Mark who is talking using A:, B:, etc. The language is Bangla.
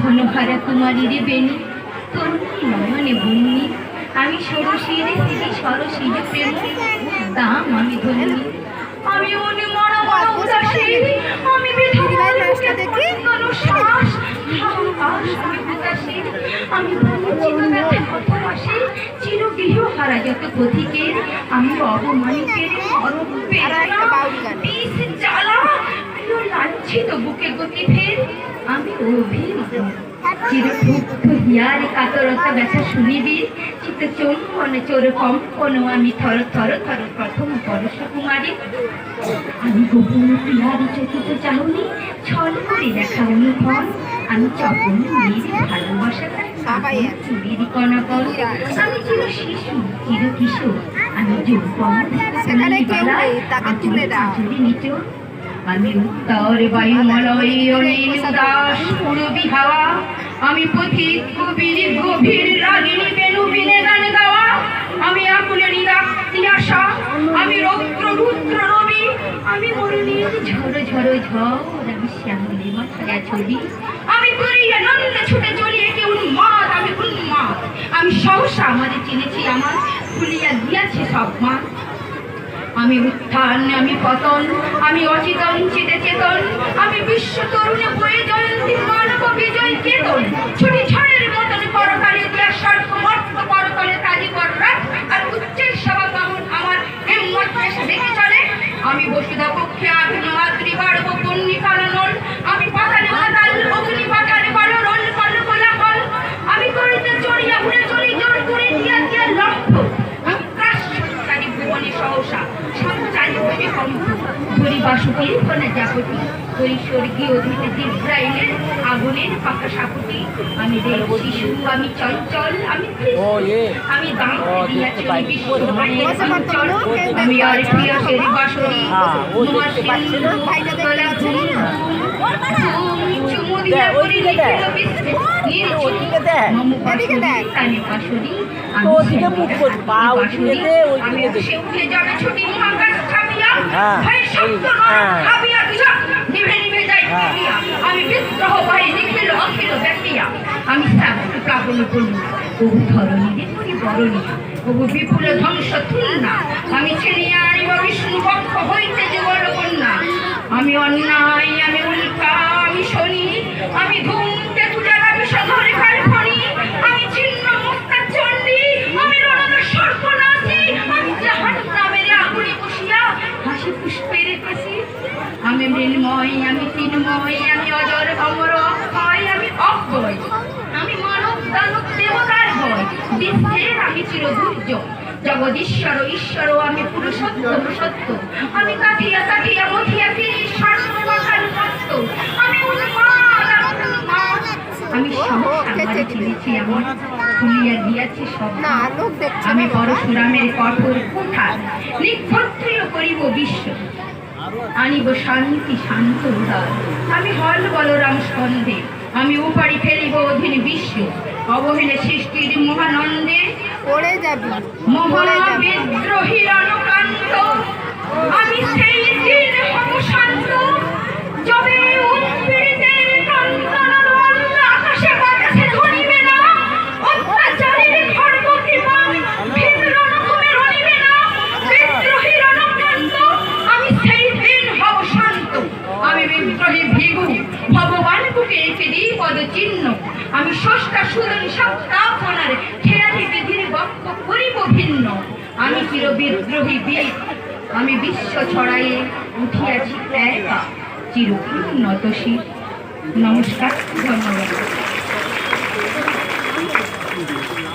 A: ধনহারা কুমারীর বেণী তরুণী নয়নে বন্যী আমি ষোড়শীর দিদি সরসীর প্রেম দাম আমি ধন্যী আমি মনে মরা মরা উদাসী আমি বিধবার লোকে কোনো শ্বাস আমি উদাসী আমি বঞ্চিত ব্যথা কত আসে চিরগৃহ হারা যত পথিকের আমি অবমানিতের মরণ বেদনা বিষ জ্বালা প্রিয় লাঞ্ছিত বুকে গতি ফের আমি অভিমান চিরক্ষুব্ধ হিয়ার কাতরতা ব্যথা শুনিবি চিত্ত চৌম্বনে চোর কম্পন আমি থর থর থর প্রথম পরশ কুমারী আমি গোপন প্রিয়ারি চকিত চাহনি ছল করে দেখা অনুভব আমি চপন মেয়ের ভালোবাসাটা চুরির কনকন আমি চির শিশু চির কিশোর আমি যৌবন চুরি নিচর আমি উত্তর বায়ুমলয় অনিল দাস পূরবী হাওয়া আমি পথিক কবির গভীর রাগিনী বেনু বিনে গান গাওয়া আমি আকুলের রাত্রি আশা আমি রৌদ্র রুদ্র রবি আমি মরুণীর ঝড় ঝড় ঝড় আমি শ্যামলী মাথায় ছবি আমি করিয়া নন্দে ছুটে চলিয়ে কে উন্মাদ আমি উন্মাদ আমি সহসা আমাদের চিনেছি আমার ভুলিয়া গিয়াছে সব মা আমি উত্থান আমি পতন আমি অচেতন চিতে চেতন আমি বিশ্ব তরুণে বয়ে জয়ন্তী মানব বিজয় কেতন ছুটি ছড়ের মতন পরকালে দিয়া সর্ব মর্ত পরকালে তাজি কর রাত আর উচ্চের সভা বামন আমার হিম্মত পেশা দেখে চলে আমি বসুধা পক্ষে আগ্নি মাতৃ বাড়ব পণ্যি কালনল আমি পাতালে মাতাল অগ্নি পাতালে কলরল কল কোলাহল আমি করিতে চড়িয়া উড়ে চলি জোর করে দিয়া দিয়া লক্ষ্য আমি কাশী ভুবনে সহসা বাসুকির ফোনে জাপটি ওই স্বর্গীয় অধীনে জিব্রাইলের আগুনের পাকা সাপুটি আমি দেব শিশু আমি চঞ্চল আমি আমি দাম দিয়াছি বিশ্ব চঞ্চল আমি আর প্রিয়সের বাসরি তোমার সিন্ধু তোলা চুমু দিয়া করি লিখিত বিশ্বে আমি বাসরি আমি সে উঠে যাবে ছুটি মহাকাশ ছাপিয়া আমি বিদ্রোহ বাহি নিখিল অখিল ব্যক্তিয়া আমি প্লাবন বলুন বহু ধরণী করি বরণী বহু বিপুল ধ্বংস তুলনা আমি ছিনিয়া আনিব বিষ্ণু পক্ষ হইতে যুগল কন্যা আমি অন্যায় আমি উল্কা আমি শনি আমি ধূমতে তুজারা বিষধরে কালখনি আমি ছিন্ন মুক্তা চণ্ডী আমি রণদ সর্বনাশী আমি জাহান্নামের আগুনে বসিয়া হাসি পুষ্পের কাছে আমি মৃন্ময় আমি তৃণময় আমি অজর অমর অক্ষয় আমি অব্যয় আমি মানব দানব দেবতার ভয় বিশ্বের আমি চিরধৈর্য জগদীশ্বর ঈশ্বর আমি পুরুষোত্তম সত্য আমি কাঠিয়া কাঠিয়া মথিয়া ফিরি সর্বমাখার সত্য আমি আমি সহসাগরে চিনেছি আমার খুলিয়া গিয়াছে সব আমি পরশুরামের কঠোর কুঠার নিক্ষত্রিয় করিব বিশ্ব আনিব শান্তি শান্ত উদার আমি হল বলরাম স্কন্ধে আমি উপাড়ি ফেলিব অধীন বিশ্ব অবহেলে সৃষ্টির মহানন্দে পড়ে যাবে মহাবিদ্রোহীর অনুক্রান্ত আমি সেই দিন হব শান্ত যবে উৎপীড়িতের ক্রন্দন আকাশে বাতাসে ধরিবে না অত্যাচারীর খড়্গকৃপা ভিন্ন রকমে রণিবে না বিদ্রোহীর অনুক্রান্ত আমি সেই দিন হব শান্ত আমি বিদ্রোহী ভিগু ভগবান বুকে রেখে দিই পদ চিহ্ন আমি ষষ্ঠা সুদন সপ্তাপনার খেয়ালি বিধির বক্ষ করিব ভিন্ন আমি চির বিদ্রোহী বীর আমি বিশ্ব ছড়াইয়ে উঠিয়াছি একা চির উন্নত শির নমস্কার ধন্যবাদ।